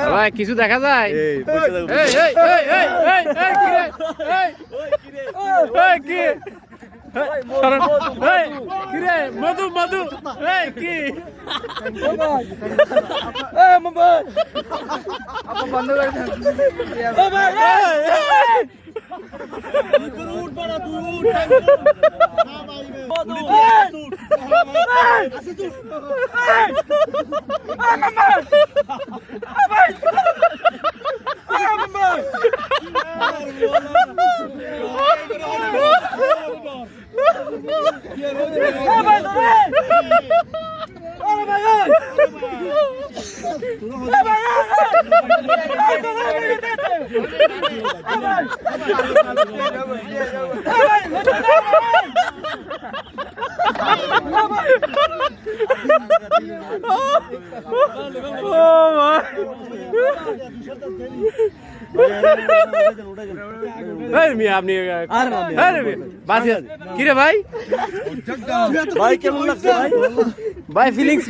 ভাই কিছু দেখা যায়? মধু মধু কি আপনি কিরে ভাই ভাই কেমন লাগছে ভাই ফিলিংস